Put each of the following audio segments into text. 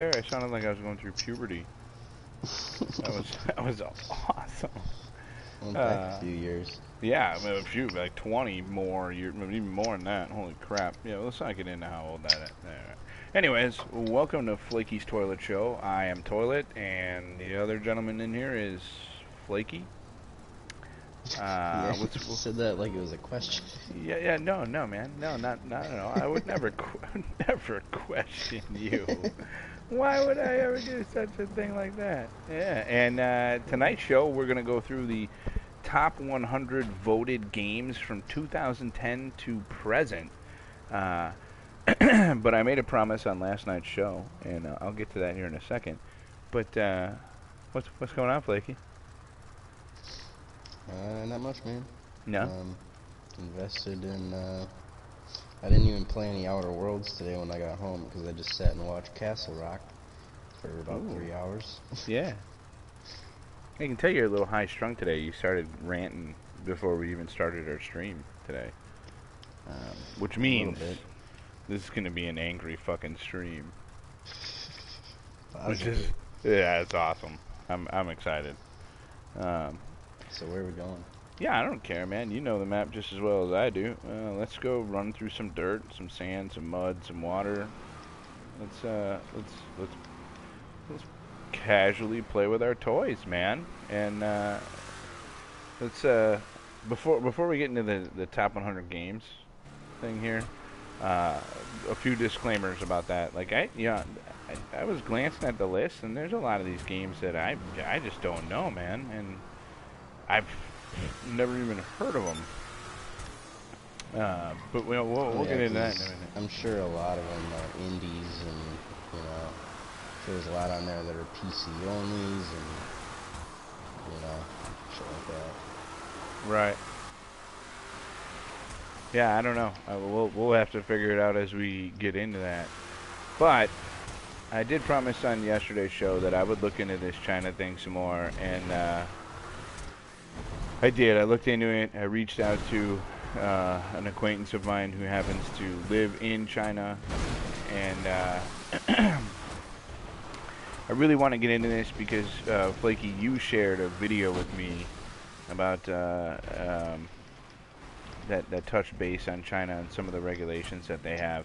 there, I sounded like I was going through puberty. That was awesome. Went back a Uh, few years. yeah, I mean, a few, like 20 more years, even more than that. Holy crap! Yeah, let's not get into how old that is. Anyways, welcome to Flakey's Toilet Show. I am Toilet, and the other gentleman in here is Flakey. Yeah, What's you said that like it was a question. yeah, no, man, no, not at all. I would never, never question you. Why would I ever do such a thing like that? Yeah, and tonight's show, we're going to go through the top 100 voted games from 2010 to present. Uh, but I made a promise on last night's show, and I'll get to that here in a second. But what's going on, Flakey? Not much, man. No? Um, invested in. I didn't even play any Outer Worlds today when I got home because I just sat and watched Castle Rock for about Ooh, 3 hours. yeah. I can tell you're a little high strung today. You started ranting before we even started our stream today, which A little means bit. this is gonna be an angry fucking stream. Which is, Positive. yeah, it's awesome. I'm excited. Um, So where are we going? yeah, I don't care, man. You know the map just as well as I do. Let's go run through some dirt, some sand, some mud, some water. Let's casually play with our toys, man. And let's before we get into the top 100 games thing here, uh, a few disclaimers about that. Like I was glancing at the list, and there's a lot of these games that I just don't know, man, and I've never even heard of them. But we'll Yeah, get into that in a 'cause minute. I'm sure a lot of them are indies, and you know, there's a lot on there that are PC onlys, and shit like that. Right. Yeah, I don't know. We'll have to figure it out as we get into that. But I did promise on yesterday's show that I would look into this China thing some more, and I did. I looked into it. I reached out to an acquaintance of mine who happens to live in China, and I really want to get into this because Flakey, you shared a video with me about that touched base on China and some of the regulations that they have.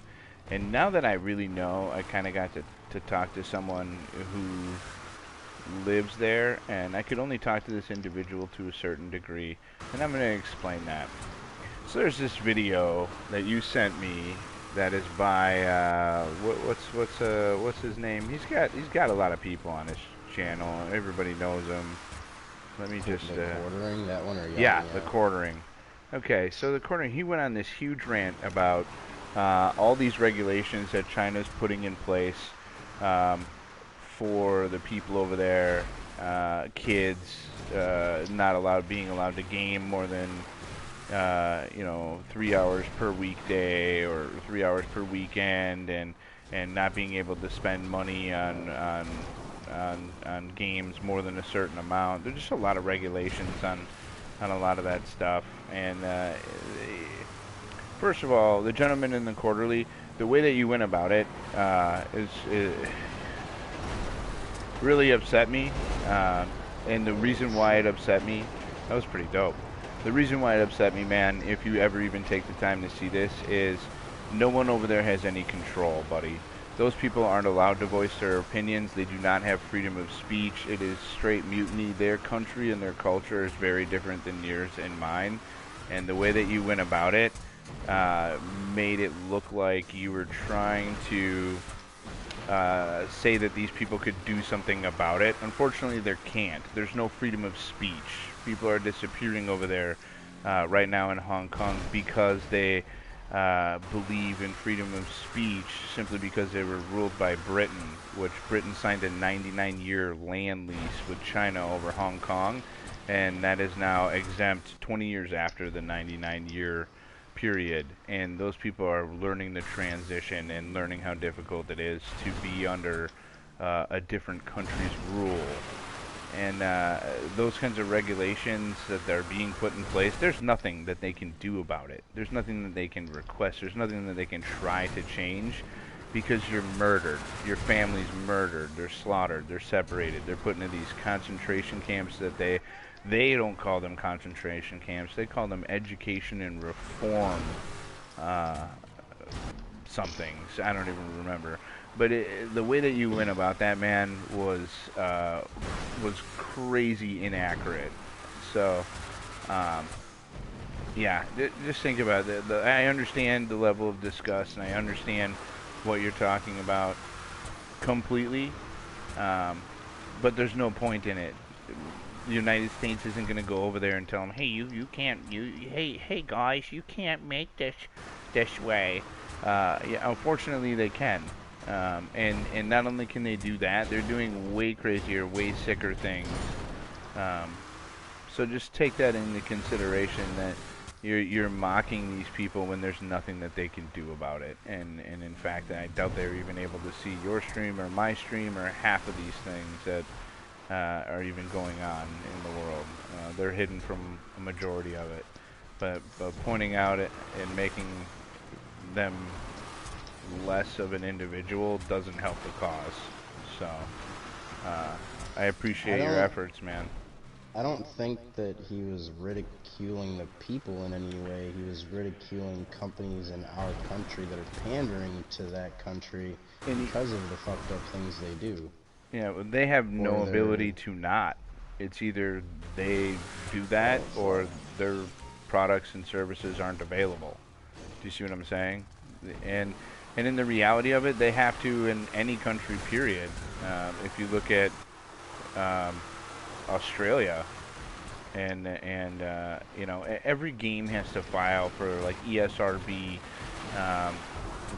And now that I really know, I kind of got to talk to someone who lives there, and I could only talk to this individual to a certain degree, and I'm going to explain that. So there's this video that you sent me that is by what's his name? He's got a lot of people on his channel. Everybody knows him. Let me just The quartering, that one, or yeah, the yeah. quartering. Okay, so the quartering, he went on this huge rant about all these regulations that China's putting in place for the people over there, kids not being allowed to game more than 3 hours per weekday or 3 hours per weekend, and not being able to spend money on games more than a certain amount. There's just a lot of regulations on a lot of that stuff. And first of all, the gentleman in the quarterly, the way that you went about it is really upset me. And the reason why it upset me, that was pretty dope. The reason why it upset me, man, if you ever even take the time to see this, is no one over there has any control, buddy. Those people aren't allowed to voice their opinions. They do not have freedom of speech. It is straight mutiny. Their country and their culture is very different than yours and mine. And the way that you went about it made it look like you were trying to say that these people could do something about it. Unfortunately, there can't. There's no freedom of speech. People are disappearing over there right now in Hong Kong because they believe in freedom of speech simply because they were ruled by Britain, which Britain signed a 99-year land lease with China over Hong Kong, and that is now exempt 20 years after the 99-year period. And those people are learning the transition and learning how difficult it is to be under a different country's rule. And those kinds of regulations that are being put in place, there's nothing that they can do about it. There's nothing that they can request. There's nothing that they can try to change. because you're murdered. Your family's murdered. They're slaughtered. They're separated. They're put into these concentration camps that they don't call them concentration camps. They call them education and reform uh, somethings. I don't even remember. But the way that you went about that, man, was crazy inaccurate. So, um, yeah, just think about it. I understand the level of disgust, and I understand what you're talking about completely. Um, but there's no point in it. The United States isn't going to go over there and tell them, hey, you can't, hey guys, you can't make this way. Yeah, unfortunately they can. And not only can they do that, they're doing way crazier, way sicker things. Um, so just take that into consideration that you're mocking these people when there's nothing that they can do about it. And in fact, I doubt they're even able to see your stream or my stream or half of these things that are even going on in the world. They're hidden from a majority of it. But pointing out it and making them less of an individual doesn't help the cause. So I appreciate your efforts, man. I don't think that he was ridiculing the people in any way. He was ridiculing companies in our country that are pandering to that country because of the fucked up things they do. Yeah, they have no ability to not. It's either they do that or their products and services aren't available. Do you see what I'm saying? And in the reality of it, they have to in any country, period. If you look at Australia, and you know, every game has to file for like ESRB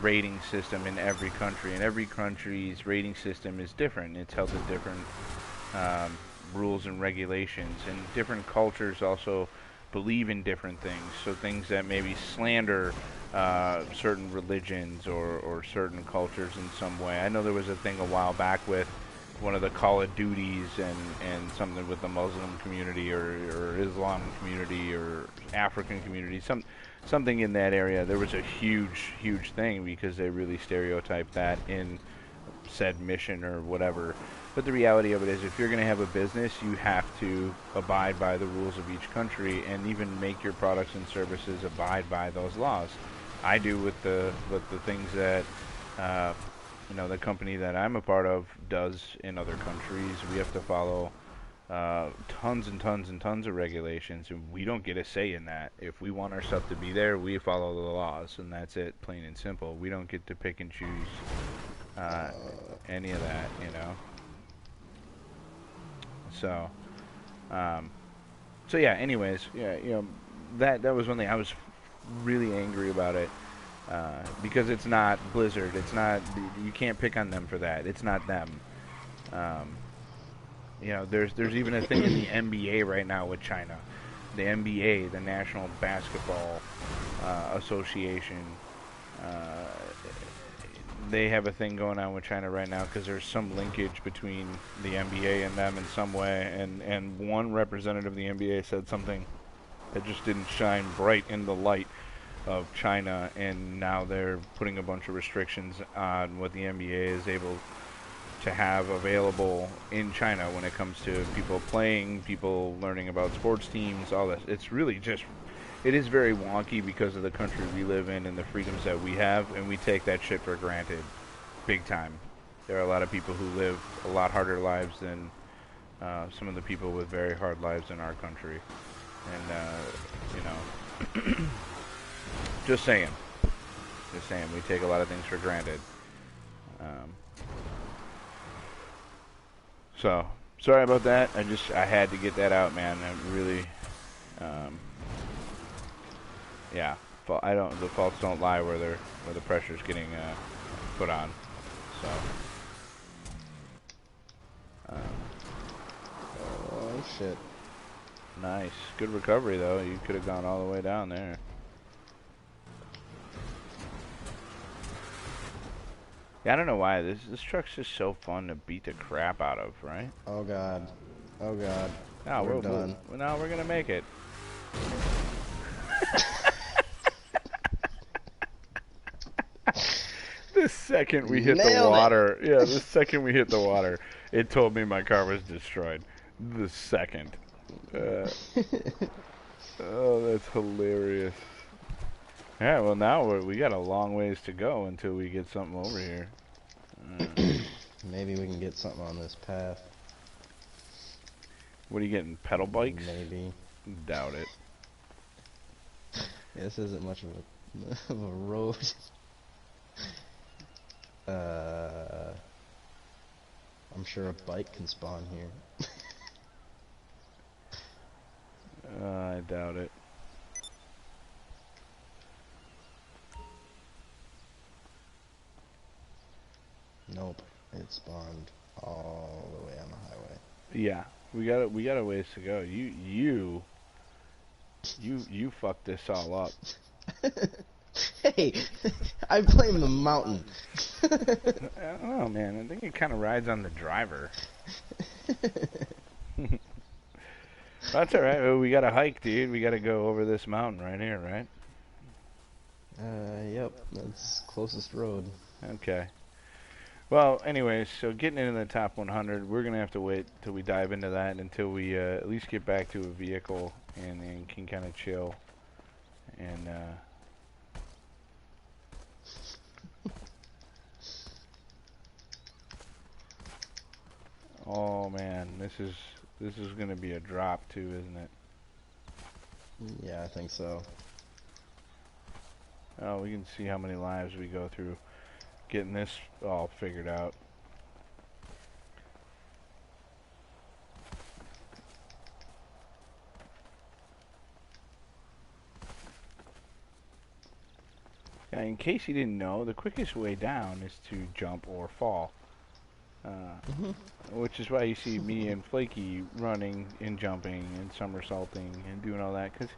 rating system in every country, and every country's rating system is different. It's held to different rules and regulations, and different cultures also believe in different things. So things that maybe slander certain religions or certain cultures in some way. I know there was a thing a while back with one of the Call of Duties and something with the Muslim community or Islam community or African community, something in that area. There was a huge thing because they really stereotyped that in said mission or whatever. But the reality of it is, if you're going to have a business, you have to abide by the rules of each country and even make your products and services abide by those laws. I do with the things that you know, the company that I'm a part of does in other countries. We have to follow tons and tons and tons of regulations, and we don't get a say in that. If we want our stuff to be there, we follow the laws, and that's it, plain and simple. We don't get to pick and choose any of that, you know. So, so yeah. Anyways, yeah, you know, that was one thing I was really angry about it. Because it's not Blizzard, it's not, you can't pick on them for that. It's not them. You know, there's even a thing in the NBA right now with China. The NBA, the National Basketball Association, they have a thing going on with China right now because there's some linkage between the NBA and them in some way. And one representative of the NBA said something that just didn't shine bright in the light of China, and now they're putting a bunch of restrictions on what the NBA is able to have available in China when it comes to people playing, people learning about sports teams, all this. It's really just, it is very wonky because of the country we live in and the freedoms that we have, and we take that shit for granted big time. There are a lot of people who live a lot harder lives than some of the people with very hard lives in our country. And, you know, just saying, we take a lot of things for granted. So, sorry about that. I had to get that out, man. I really, yeah. The faults don't lie where the pressure's getting put on. So, oh shit. Nice, good recovery though. You could have gone all the way down there. Yeah, I don't know why this truck's just so fun to beat the crap out of, right? Oh god. Oh god. No, we're done. No, we're gonna make it. This second we hit the Nailed it. water, yeah, the second we hit the water, it told me my car was destroyed. The second. Oh, that's hilarious. Yeah, well now we got a long ways to go until we get something over here. Maybe we can get something on this path. What are you getting? Pedal bikes? Maybe. Doubt it. Yeah, this isn't much of a road. I'm sure a bike can spawn here. I doubt it. Nope, it spawned all the way on the highway. Yeah, we got a ways to go. You fucked this all up. Hey, I blame the mountain. I don't know, man. I think it kind of rides on the driver. That's all right. Well, we got to hike, dude. We got to go over this mountain right here, right? Yep, that's closest road. Okay. Well, anyways, so getting into the top 100, we're gonna have to wait till we dive into that until we at least get back to a vehicle and can kind of chill and. Oh man, this is gonna be a drop too, isn't it? Yeah, I think so. Oh, we can see how many lives we go through getting this all figured out. Yeah, in case you didn't know, the quickest way down is to jump or fall. Which is why you see me and Flakey running and jumping and somersaulting and doing all that, because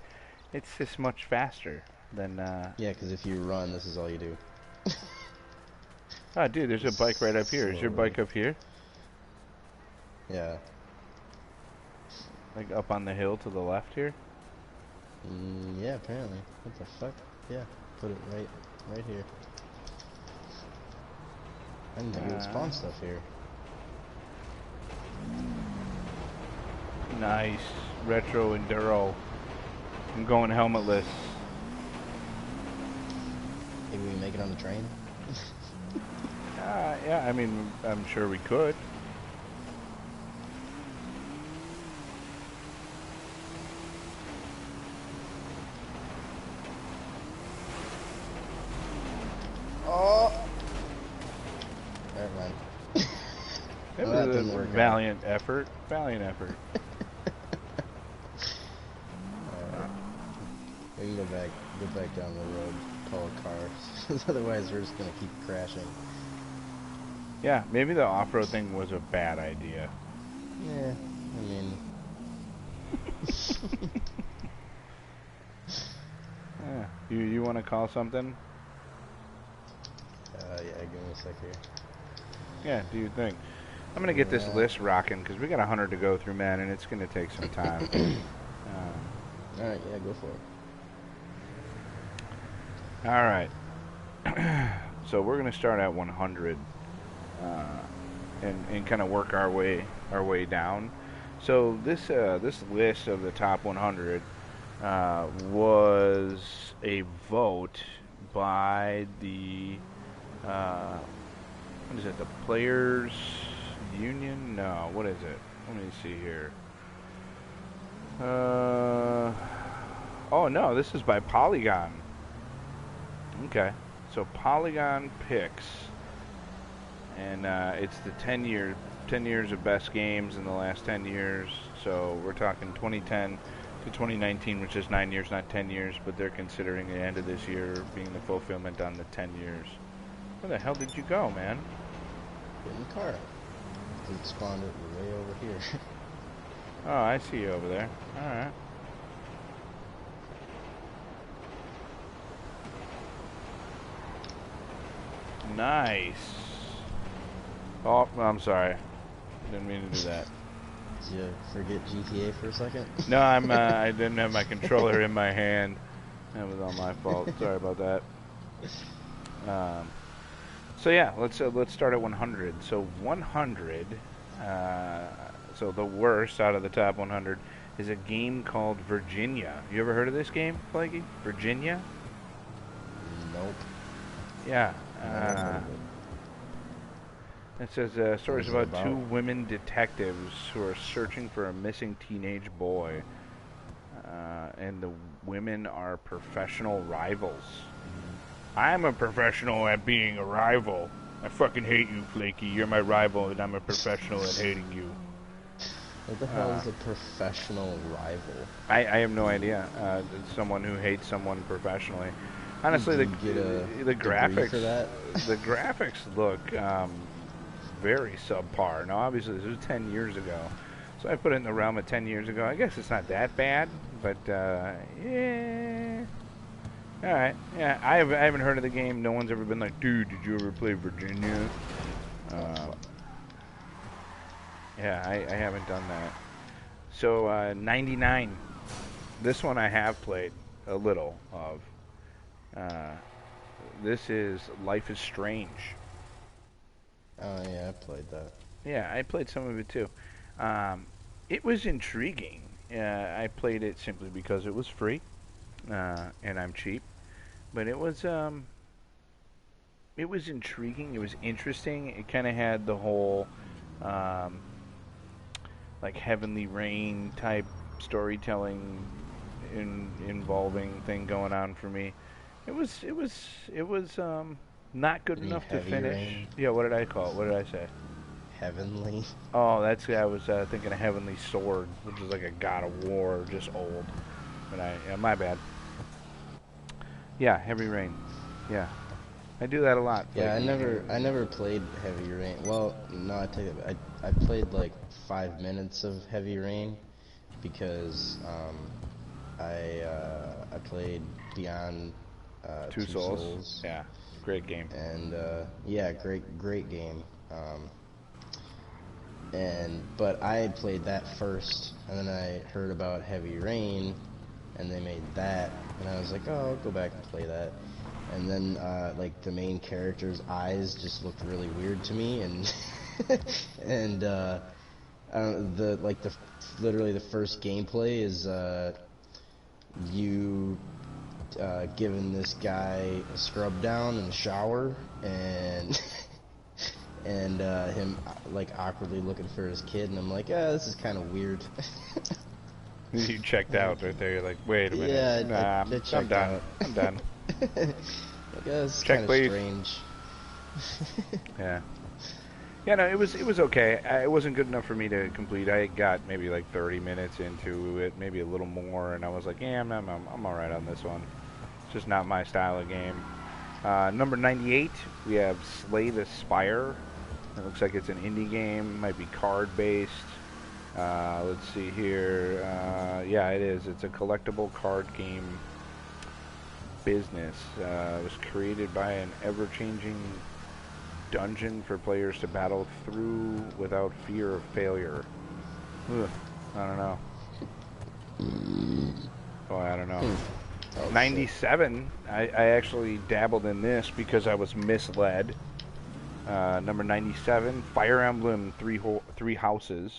it's just much faster than... Yeah, because if you run, this is all you do. Oh, dude, there's a bike right up here. Is your bike up here? Yeah. Like up on the hill to the left here? Yeah, apparently. What the fuck? Yeah, put it right here. I didn't think it would spawn stuff here. Nice. Retro Enduro. I'm going helmetless. Maybe we make it on the train? Yeah, I mean, I'm sure we could. Oh! Never mind. It Well, was a valiant effort. Valiant effort. We can go back down the road, call a car. Otherwise, we're just gonna keep crashing. Yeah, maybe the off-road thing was a bad idea. Yeah, I mean... Yeah. You want to call something? yeah, give me a sec here. Yeah, do you think? I'm going to get this list rocking, because we got 100 to go through, man, and it's going to take some time. Alright, yeah, go for it. Alright. So we're going to start at 100 and kind of work our way down. So this list of the top 100 was a vote by the what is it? The Players Union? No, what is it? Let me see here. Oh no, this is by Polygon. Okay, so Polygon picks, and it's the 10 years of best games in the last 10 years. So we're talking 2010 to 2019, which is 9 years, not 10 years, but they're considering the end of this year being the fulfillment on the 10 years. Where the hell did you go, man? Get in the car. It spawned it way over here. Oh, I see you over there. Alright. Nice. Oh, I'm sorry. Didn't mean to do that. Did you forget GTA for a second? No, I didn't have my controller in my hand. That was all my fault. Sorry about that. So yeah, let's start at 100. So 100, so the worst out of the top 100 is a game called Virginia. You ever heard of this game, Flakey? Virginia? Nope. Yeah. Never heard of it. It says What stories is it about two about? women detectives who are searching for a missing teenage boy, and the women are professional rivals. I'm a professional at being a rival. I fucking hate you, Flakey. You're my rival, and I'm a professional at hating you. What the hell is a professional rival? I have no idea. It's someone who hates someone professionally. Honestly, Do you get a the degree graphics for that? the graphics look very subpar. Now, obviously, this was 10 years ago, so I put it in the realm of 10 years ago. I guess it's not that bad, but yeah. All right, yeah. I haven't heard of the game. No one's ever been like, dude, did you ever play Virginia? Um, yeah, I haven't done that. So 99. This one I have played a little of. Uh, this is Life is Strange. Oh yeah, I played that. Yeah, I played some of it too. Um, it was intriguing. I played it simply because it was free, and I'm cheap. But it was intriguing. It was interesting. It kind of had the whole um, like Heavenly Rain type storytelling involving thing going on for me. It was not good You mean enough to heavy finish. rain? Yeah, what did I call it? What did I say? Heavenly? Oh, that's I was thinking of Heavenly Sword, which is like a God of War, just old. But yeah, my bad. Yeah, Heavy Rain. Yeah, I do that a lot. Yeah, Like, I never played Heavy Rain. Well, no, I take it. I played like 5 minutes of Heavy Rain because I played Beyond Two Two Souls. Souls, Yeah, great game. and yeah, great game. But I played that first, and then I heard about Heavy Rain, and they made that, and I was like, oh, I'll go back and play that. And then like the main character's eyes just looked really weird to me, and and I don't, the literally the first gameplay is you giving this guy a scrub down in the shower, and and him like awkwardly looking for his kid, and I'm like, this is kind of weird. You checked out right there. You're like, wait a minute. Yeah, Nah, I I'm checked done. out. I'm done. Like, this is Check, kind of please. strange. Yeah. Yeah, no, it was okay. It wasn't good enough for me to complete. I got maybe like 30 minutes into it, maybe a little more, and I was like, yeah, I'm all right on this one. It's just not my style of game. Number 98, we have Slay the Spire. It looks like it's an indie game, might be card-based. Let's see here. Yeah, it is. It's a collectible card game business. It was created by an ever-changing dungeon for players to battle through without fear of failure. Ugh, I don't know. Oh, I don't know. Oh, 97. I actually dabbled in this because I was misled. Number 97, Fire Emblem Three Houses.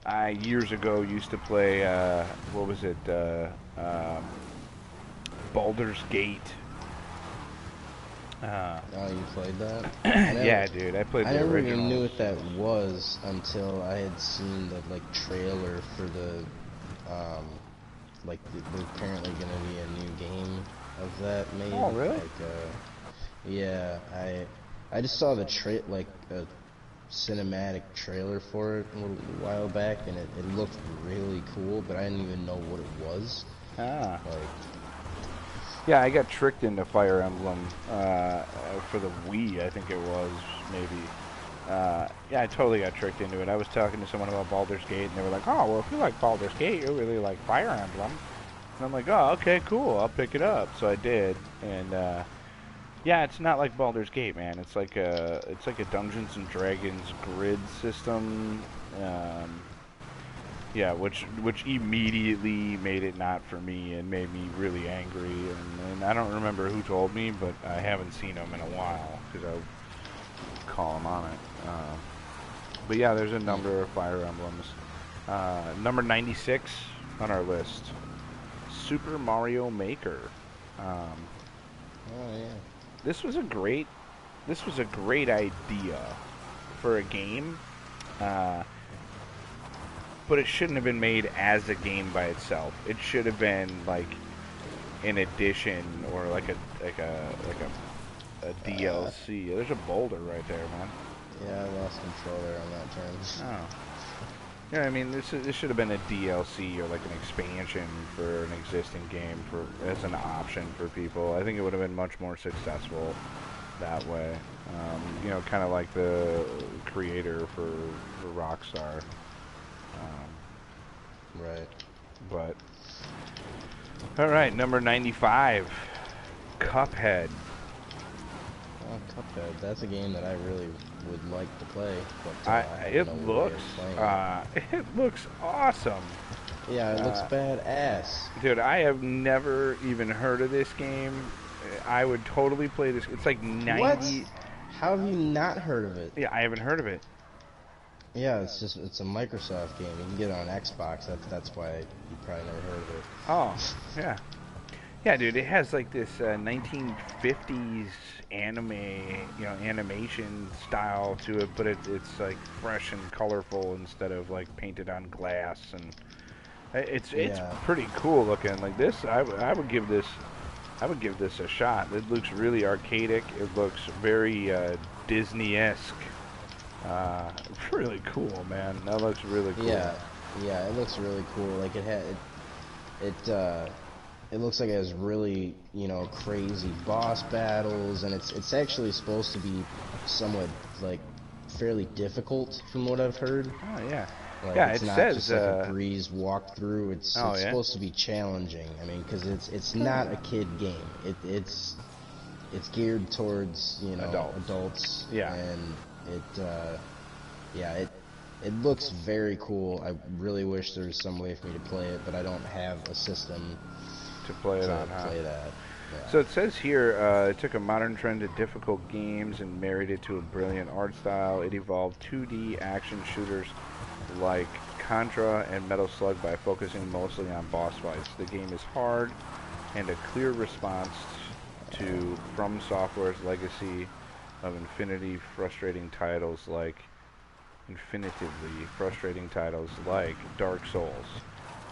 I years ago used to play what was it? Baldur's Gate. Oh, you played that? Yeah, dude, I played I the never original. even knew what that was until I had seen the like trailer for the like there's apparently gonna be a new game of that made. Oh, really? Like yeah, I just saw the like a cinematic trailer for it a little while back, and it looked really cool, but I didn't even know what it was. Ah. Like, Yeah, I got tricked into Fire Emblem for the Wii, I think it was, maybe. Yeah, I totally got tricked into it. I was talking to someone about Baldur's Gate, and they were like, oh, well, if you like Baldur's Gate, you really like Fire Emblem. And I'm like, oh, okay, cool, I'll pick it up. So I did, and yeah, it's not like Baldur's Gate, man. It's like a Dungeons and Dragons grid system. Yeah, which immediately made it not for me and made me really angry. And I don't remember who told me, but I haven't seen them in a while because I call them on it. But yeah, there's a number of Fire Emblems. Number 96 on our list, Super Mario Maker. Oh yeah. This was a great idea for a game. But it shouldn't have been made as a game by itself. It should have been like an addition or like a DLC. There's a boulder right there, man. Yeah, I lost control there on that turn. Oh. Yeah, I mean, this should have been a DLC or like an expansion for an existing game for as an option for people. I think it would have been much more successful that way. You know, kind of like the creator for Rockstar. Right. But all right, number 95, Cuphead. Oh, Cuphead. That's a game that I really would like to play, but I have it no way looks of playing it. it looks awesome. Yeah, it looks badass. Dude, I have never even heard of this game. I would totally play this. It's like 90. What? How have you not heard of it? Yeah, I haven't heard of it. Yeah, it's a Microsoft game. You can get it on Xbox. That's why you probably never heard of it. Oh, yeah. Yeah, dude, it has like this 1950s anime, animation style to it, but it's like fresh and colorful instead of like painted on glass, and it's pretty cool looking. Like this, I would give this a shot. It looks really arcadic. It looks very Disney-esque. Really cool, man. That looks really cool. Yeah, it looks really cool. Like it looks like it has really, crazy boss battles, and it's actually supposed to be somewhat like fairly difficult from what I've heard. Oh yeah. Like, yeah, it's it not says just like a breeze walkthrough. It's supposed to be challenging. I mean, because it's not a kid game. It's geared towards adults. Yeah. And it looks very cool. I really wish there was some way for me to play it, but I don't have a system to play it on. Play that. Yeah. So it says here, it took a modern trend to difficult games and married it to a brilliant art style. It evolved 2D action shooters like Contra and Metal Slug by focusing mostly on boss fights. The game is hard and a clear response to From Software's legacy of infinitively frustrating titles like Dark Souls.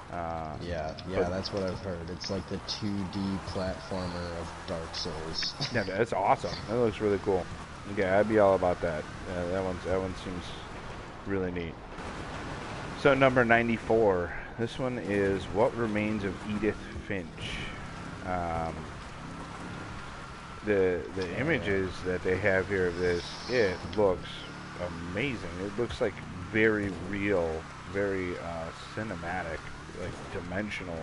That's what I've heard. It's like the 2D platformer of Dark Souls. Yeah, that's awesome. That looks really cool. Yeah, I'd be all about that. That one seems really neat. So number 94. This one is What Remains of Edith Finch. The images that they have here of this, it looks amazing. It looks like very real, very cinematic, like dimensional.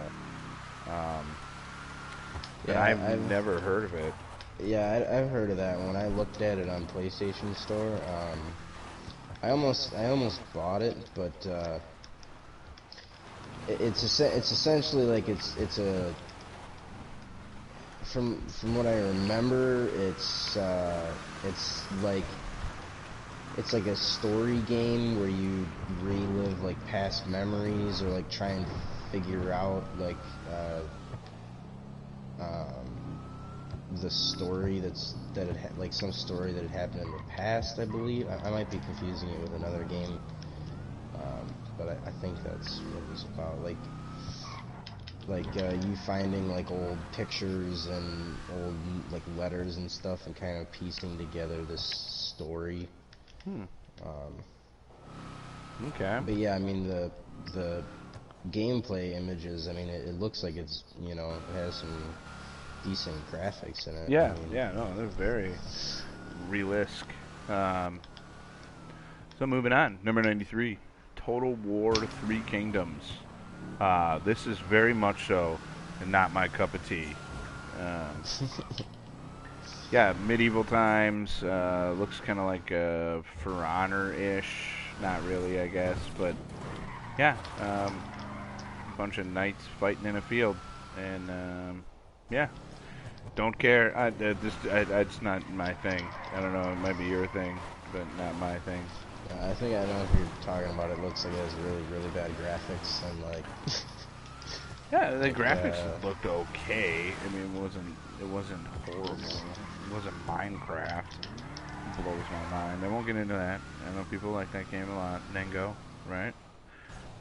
I've never heard of it. Yeah, I've heard of that one. I looked at it on PlayStation Store. I almost bought it, but it's essentially like it's a from what I remember, it's like a story game where you relive like past memories or like try and figure out like the story like some story that had happened in the past, I believe. I might be confusing it with another game, but I think that's what it was about. Like you finding like old pictures and old like letters and stuff and kind of piecing together this story. Okay. But yeah, I mean the gameplay images, I mean it looks like it's, it has some decent graphics in it. Yeah, I mean, no, they're very realistic. So moving on, number 93, Total War 3 Kingdoms. This is very much so not my cup of tea. Yeah, medieval times, looks kind of like For Honor-ish. Not really, I guess, but yeah, a bunch of knights fighting in a field, and yeah, don't care. It's not my thing. I don't know. It might be your thing, but not my thing. I think I know what you're talking about. It looks like it has really, really bad graphics and like. Yeah, the like, graphics looked okay. I mean, it wasn't horrible. It wasn't Minecraft. It blows my mind. I won't get into that. I know people like that game a lot. Nengo, right?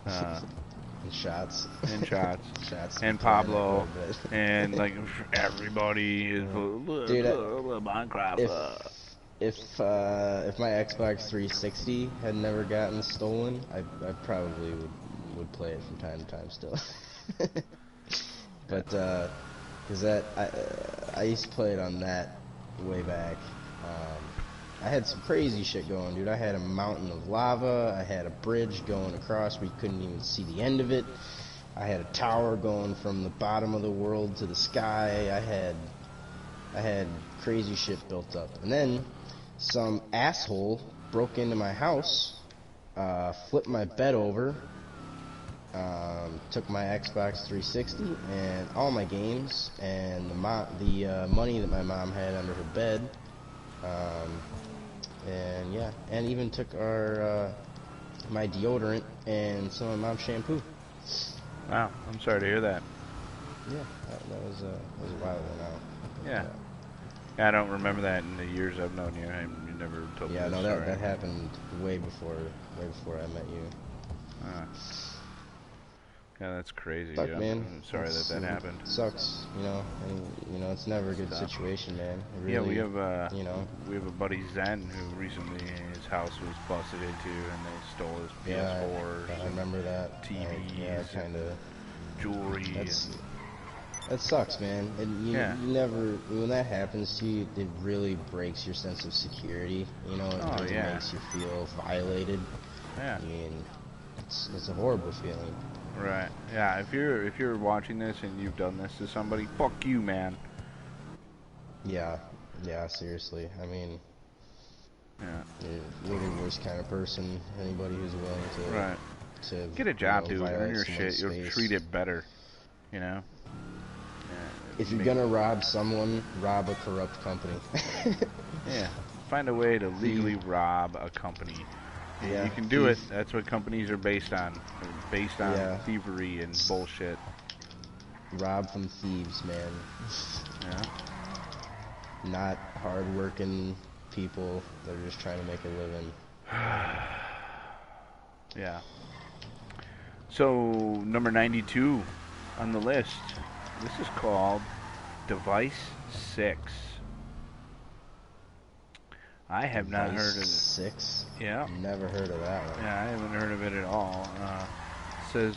And shots. And shots. Shots. And Pablo. And like everybody is Dude, Minecraft. If my Xbox 360 had never gotten stolen, I probably would play it from time to time still. But cause I used to play it on that way back. I had some crazy shit going, dude. I had a mountain of lava. I had a bridge going across where you couldn't even see the end of it. I had a tower going from the bottom of the world to the sky. I had crazy shit built up. And then some asshole broke into my house, flipped my bed over, took my Xbox 360 and all my games and the money that my mom had under her bed. And yeah, and even took my deodorant and some of my mom's shampoo. Wow, I'm sorry to hear that. Yeah, that was a while ago now. Yeah. I don't remember that in the years I've known you. You never told me Yeah, this no, story. that happened way before I met you. Yeah, that's crazy. Fuck, Yeah, man. I'm sorry that happened. Sucks, and it's never a good situation, man. Really, yeah, we have a buddy Zen who recently his house was busted into and they stole his PS4s. Yeah, I remember that. TVs, kind of jewelry. That sucks, man. And you never, when that happens to you, it really breaks your sense of security. It really makes you feel violated. Yeah. I mean, it's a horrible feeling. Right. Yeah. If you're watching this and you've done this to somebody, fuck you, man. Yeah. Yeah. Seriously. I mean. Yeah. You're the worst kind of person. Anybody who's willing to get a job, dude. Earn your shit. You'll treat it better. Yeah. If you're gonna rob someone, rob a corrupt company. Yeah. Find a way to legally rob a company. Yeah, you can do it. That's what companies are based on. They're based on thievery and bullshit. Rob from thieves, man. Yeah. Not hard-working people that are just trying to make a living. Yeah. So, number 92 on the list. This is called Device 6. I have not heard of it. 6? Yeah. Never heard of that one. Yeah, I haven't heard of it at all. It says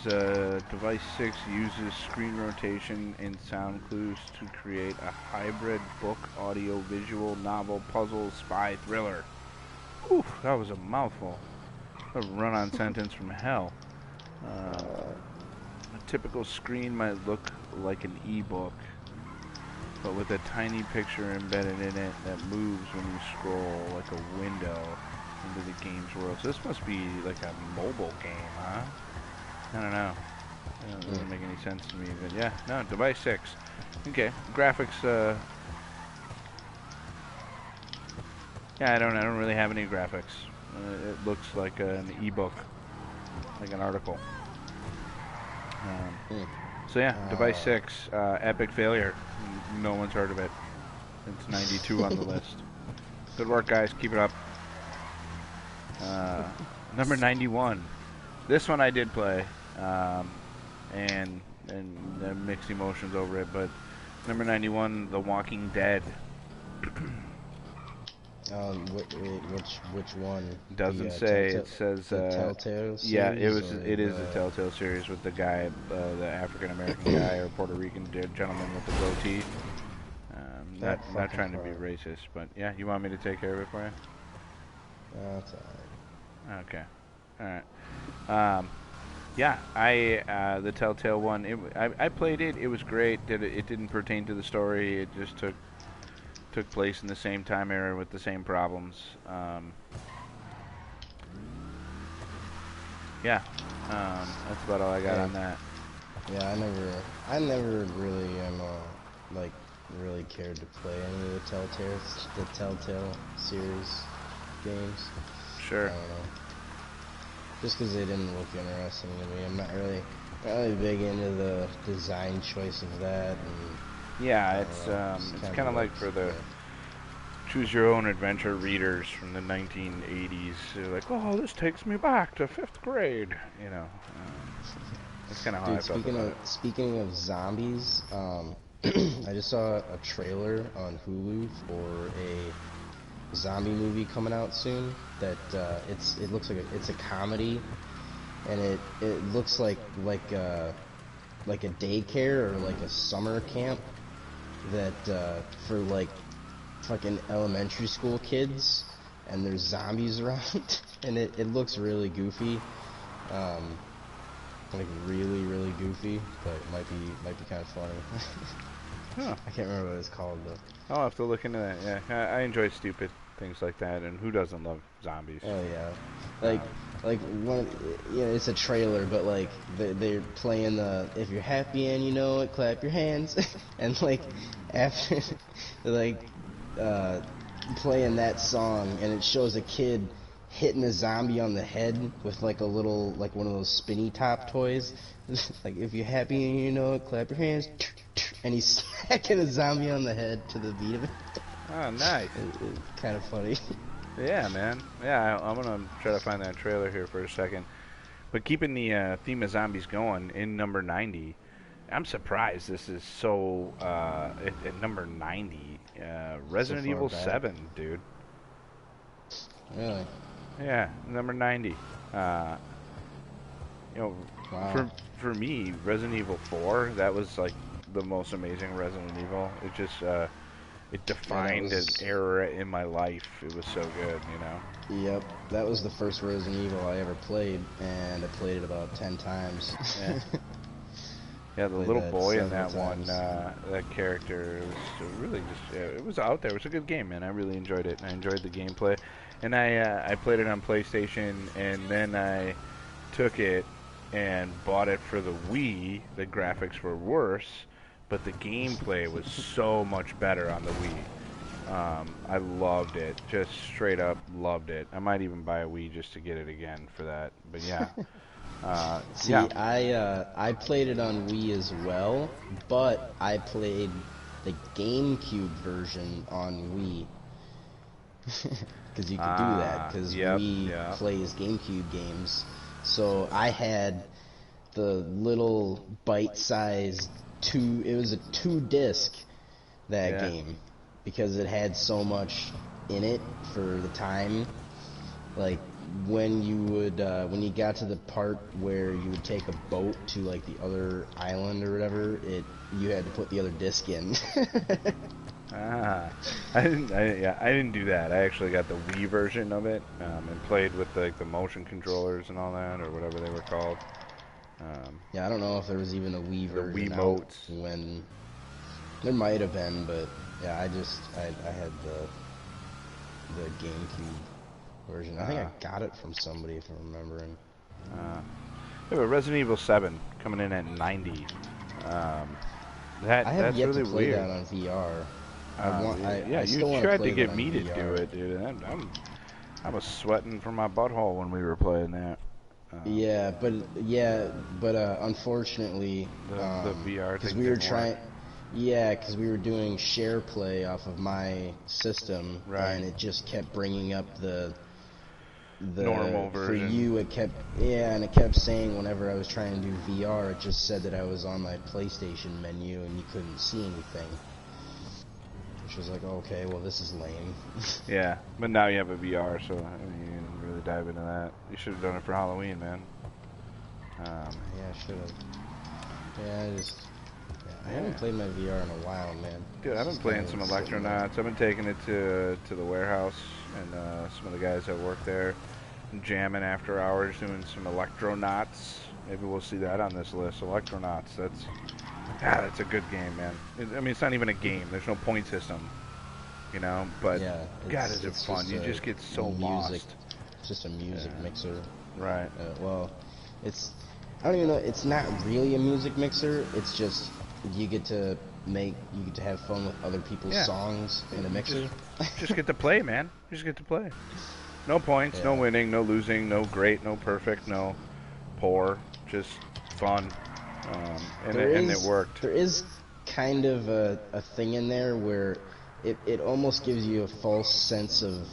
Device 6 uses screen rotation and sound clues to create a hybrid book, audio, visual, novel, puzzle, spy, thriller. Ooh, that was a mouthful. A run-on sentence from hell. A typical screen might look like an e-book, but with a tiny picture embedded in it that moves when you scroll like a window into the game's world. So this must be like a mobile game, huh? I don't know. It doesn't make any sense to me, but yeah, no, Device 6. Okay, graphics, yeah, I don't really have any graphics. It looks like an e-book, like an article. So yeah, Device 6, epic failure. No one's heard of it. It's 92 on the list. Good work, guys. Keep it up. Number 91. This one I did play, and mixed emotions over it. But number 91, The Walking Dead. Which one? Doesn't say. It says Telltale series, yeah, it is a Telltale series with the guy, the African American guy or Puerto Rican gentleman with the goatee. Not trying to be racist, but yeah, you want me to take care of it for you? That's alright. Okay, all right. Yeah, the Telltale one. I played it. It was great. It didn't pertain to the story. It just took place in the same time era with the same problems. Yeah, That's about all I got on that. Yeah, I never really like really cared to play any of the Telltale series games. I Sure. don't know, just because they didn't look interesting to me. I'm not really big into the design choice of that, and I Yeah, don't know, just it's kind kind of of like looked, for the yeah. choose your own adventure readers from the 1980s. They're like, oh, this takes me back to 5th grade. You know, that's kind of how I Dude, felt about it. speaking of zombies, I just saw a trailer on Hulu for a zombie movie coming out soon. That it looks like it's a comedy, and it looks like a daycare or like a summer camp that for like fucking elementary school kids, and there's zombies around, and it looks really goofy. Um, like really goofy, but it might be kind of funny. Huh. I can't remember what it's called though. I'll have to look into that. Yeah, I enjoy stupid things like that, and who doesn't love zombies? Oh yeah, like Um, one, it's a trailer, but like they're playing the if you're happy and you know it, clap your hands, and like after like uh playing that song, and it shows a kid hitting a zombie on the head with like a little like one of those spinny top toys. Like if you're happy and you know it, clap your hands, and he's smacking a zombie on the head to the beat of it. oh, nice. It's kind of funny. Yeah, man. Yeah, I'm gonna try to find that trailer here for a second. But keeping the theme of zombies going, in number 90, I'm surprised this is so at number 90. So Resident far Evil back. 7, dude. Really? Yeah, number 90. Uh, you know, Wow. for me, Resident Evil 4, that was like the most amazing Resident Evil. It just it Yeah, that defined an was. era in my life. It was so good, you know. Yep, that was the first Resident Evil I ever played, and I played it about 10 times. Yeah. Yeah, the Played little that boy in several that one, times. that character, it was really just, yeah, it was out there. It was a good game, man. I really enjoyed it. I enjoyed the gameplay, and I played it on PlayStation, and then I took it and bought it for the Wii. The graphics were worse, but the gameplay was so much better on the Wii. I loved it, just straight up loved it. I might even buy a Wii just to get it again for that. But yeah, yeah. See, I played it on Wii as well, but I played the GameCube version on Wii. Because you could do that, because Yep, Wii yep. plays GameCube games. So I had the little bite-sized it was a 2 disc, that Yeah. game, because it had so much in it for the time. Like when you got to the part where you would take a boat to like the other island or whatever, you had to put the other disc in. Ah, I didn't do that. I actually got the Wii version of it, and played with like the motion controllers and all that, or whatever they were called. Um, Yeah, I don't know if there was even a Wii the Wii version out motes. when there might have been, but yeah, I had the GameCube version. I think I Uh, got it from somebody if I'm remembering. uh, yeah, but Resident Evil 7 coming in at 90. Um, I have that's yet to really play weird. that on VR. Yeah, I you still want to tried to play that get on me to do VR. it, dude. And I was sweating from my butthole when we were playing that. Um, Yeah, but unfortunately, the VR because thing we were didn't work. trying, yeah, because we were doing share play off of my system, Right. and it just kept bringing up Normal for version. you, and it kept saying whenever I was trying to do VR, it just said that I was on my PlayStation menu and you couldn't see anything. Which was like, okay, well this is lame. Yeah, but now you have a VR, so I mean, you didn't really dive into that. You should have done it for Halloween, man. Yeah, I should have. Yeah, I haven't Yeah, played my VR in a while, man. dude, I've It's been just kind playing some of sitting there. Electronauts. I've been taking it to the warehouse, and some of the guys that work there, jamming after hours, doing some Electronauts. Maybe we'll see that on this list. Electronauts. That's a good game, man. I mean, it's not even a game. There's no point system, you know. But Yeah, God, is it it's fun? just You a just get so music, lost. it's just a music Yeah. mixer. Right. Well, It's, I don't even know, it's not really a music mixer, it's just, you get to have fun with other people's songs in a mixer. Just get to play, man. You just get to play. No points, no winning, no losing, no great, no perfect, no poor, just fun. And it worked. There is kind of a thing in there where it almost gives you a false sense of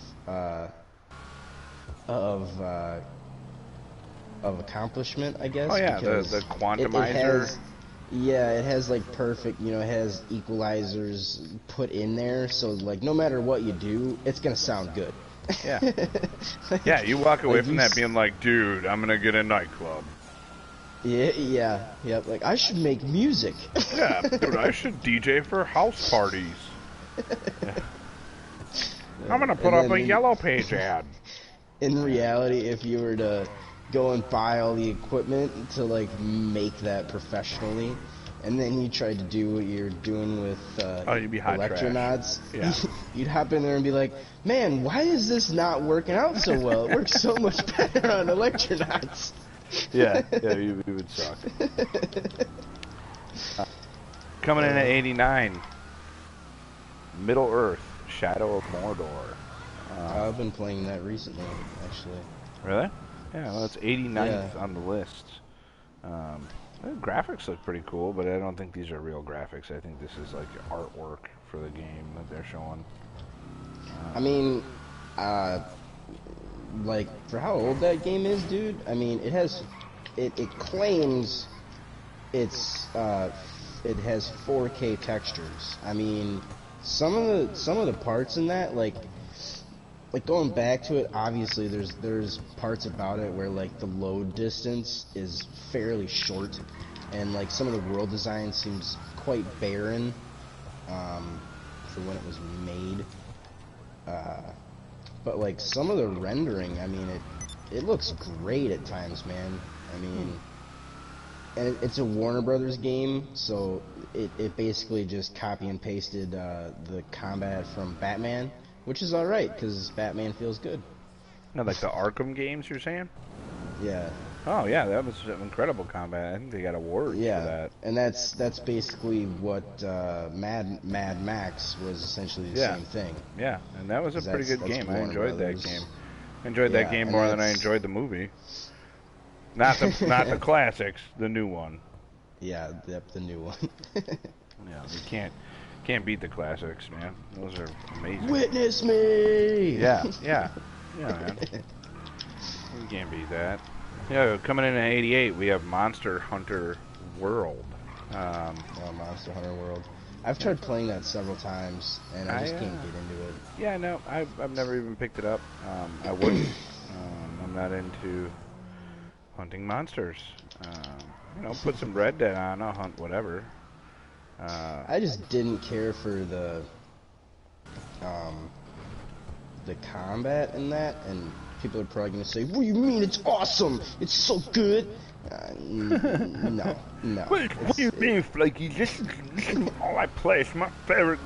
accomplishment, I guess. Oh yeah, the quantizer. It has like perfect, it has equalizers put in there, so like no matter what you do, it's gonna sound good. Yeah. Yeah, you walk away from that being like, dude, I'm gonna get a nightclub. Yeah. Like, I should make music. Yeah, dude, I should DJ for house parties. Yeah. I'm gonna put up a Yellow Page ad. In reality, if you were to go and buy all the equipment to like make that professionally, and then you tried to do what you're doing with you'd be hot Electronauts, yeah. You'd hop in there and be like, man, why is this not working out so well? It works so much better on Electronauts. Yeah, you would suck. Coming in at 89, Middle Earth, Shadow of Mordor. I've been playing that recently, actually. Really? Yeah, well, it's 89th on the list. The graphics look pretty cool, but I don't think these are real graphics. I think this is like artwork for the game that they're showing. I mean, like, for how old that game is, dude, I mean, it claims it has 4K textures. I mean, some of the parts in that, like going back to it, obviously there's parts about it where like the load distance is fairly short, and like some of the world design seems quite barren for when it was made. But like some of the rendering, I mean, it looks great at times, man. I mean, and it's a Warner Brothers game, so it basically just copy and pasted the combat from Batman, which is alright, because Batman feels good. No, like the Arkham games, you're saying? Yeah. Oh, yeah, that was incredible combat. I think they got awards for that. And that's basically what Mad Max was essentially the same thing. Yeah, and that was a pretty good game. I enjoyed that game. I enjoyed that game more than I enjoyed the movie. Not the classics, the new one. Yeah, the new one. Yeah, you can't beat the classics, man. Those are amazing. Witness me! Yeah, man. You can't beat that. Yeah, coming in at 88, we have Monster Hunter World. Monster Hunter World. I've tried playing that several times, and I just can't get into it. Yeah, no, I've never even picked it up. I wouldn't. I'm not into hunting monsters. Put some Red Dead on, I'll hunt whatever. I just didn't care for the combat in that, and people are probably going to say, what do you mean it's awesome? It's so good. No. What do you mean, Flakey? This is all I play. It's my favorite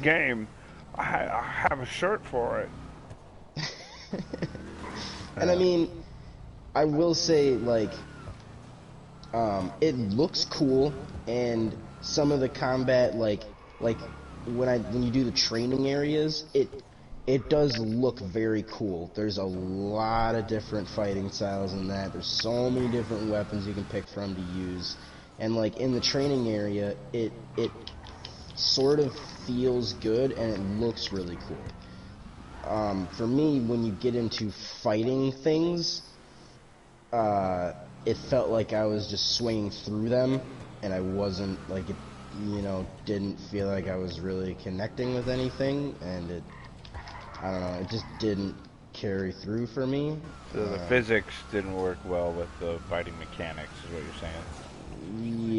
game. I have a shirt for it. And I mean, I will say, like, it looks cool, and some of the combat, like when you do the training areas, it does look very cool. There's a lot of different fighting styles in that. There's so many different weapons you can pick from to use. And like in the training area, it sort of feels good and it looks really cool. For me, when you get into fighting things, it felt like I was just swinging through them, and I wasn't, like, it, didn't feel like I was really connecting with anything, and I don't know, it just didn't carry through for me. So the physics didn't work well with the fighting mechanics, is what you're saying?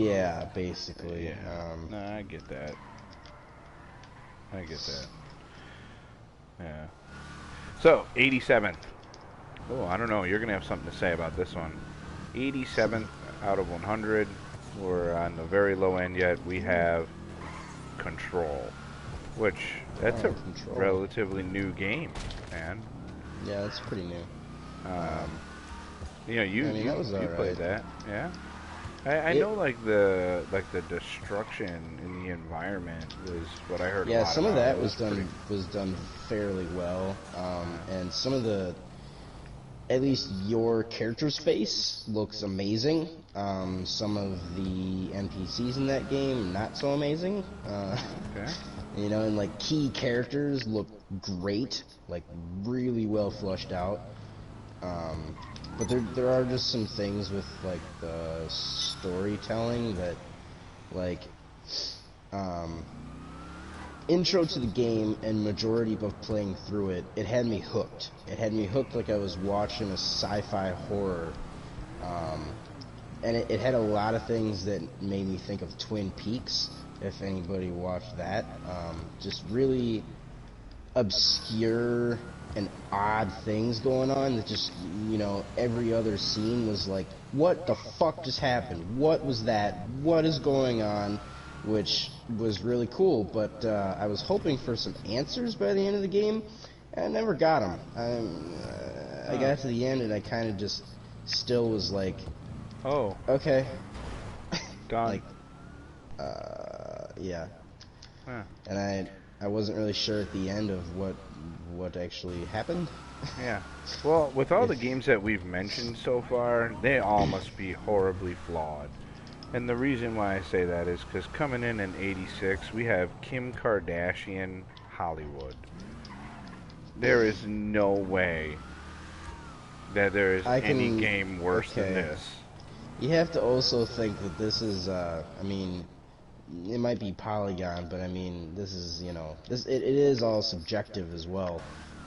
Yeah, basically. Yeah. No, I get that. Yeah. So, 87th. Oh, I don't know. You're going to have something to say about this one. 87th out of 100. We're on the very low end yet. We have Control, which that's a relatively new game, man. Yeah, that's pretty new. Yeah, I mean, that was you played alright. that, yeah. I It, know like the destruction in the environment was what I heard a yeah, lot some of about. that It was pretty. was done fairly well, Uh, and some of the, at least your character's face looks amazing. Some of the NPCs in that game not so amazing. okay. You know, and like key characters look great, like really well flushed out. Um, but there are just some things with like the storytelling that like um, intro to the game and majority of playing through it, it had me hooked. It had me hooked like I was watching a sci-fi horror. Um, and it had a lot of things that made me think of Twin Peaks. If anybody watched that, just really obscure and odd things going on that just, you know, every other scene was like, what the fuck just happened? What was that? What is going on? Which was really cool, but I was hoping for some answers by the end of the game, and I never got them. I Huh. got to the end and I kind of just still was like, Oh, okay, done. like, yeah. Huh. And I wasn't really sure at the end of what actually happened. Yeah. Well, with all If the games that we've mentioned so far, they all must be horribly flawed. And the reason why I say that is because coming in '86, we have Kim Kardashian Hollywood. There is no way that there is I any can, game worse than okay, this. you have to also think that this is, I mean, it might be Polygon, but I mean, this is, you know, it is all subjective as well.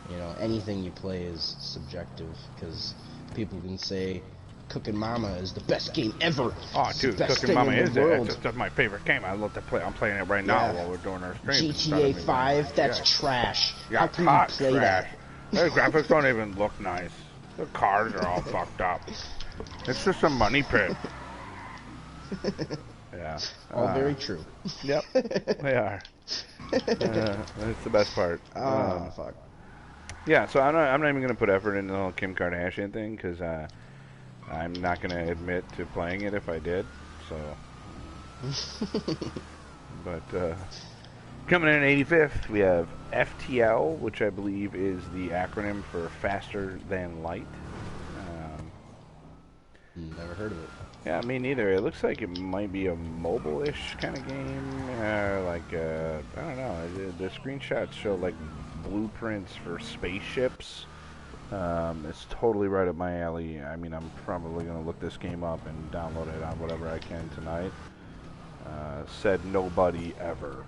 You know, anything you play is subjective because people can say Cooking Mama is the best game ever. Oh, It's the dude, best Cooking thing Mama in the is it. That's world. just my favorite game. I love to play. I'm playing it right now Yeah. while we're doing our streams in front of GTA me. 5, Yeah, that's trash. yeah, How can you hot play trash. that? The graphics don't even look nice. The cars are all fucked up. It's just a money pit. Yeah. All very true. Yep, they are. That's the best part. Ah, fuck. Yeah, so I'm not even gonna put effort into the whole Kim Kardashian thing because I'm not gonna admit to playing it if I did. So, but coming in at 85th, we have FTL, which I believe is the acronym for Faster Than Light. Um, Never heard of it. yeah, me neither. It looks like it might be a mobile-ish kind of game. I don't know. The screenshots show like blueprints for spaceships. It's totally right up my alley. I mean, I'm probably going to look this game up and download it on whatever I can tonight. Said nobody ever.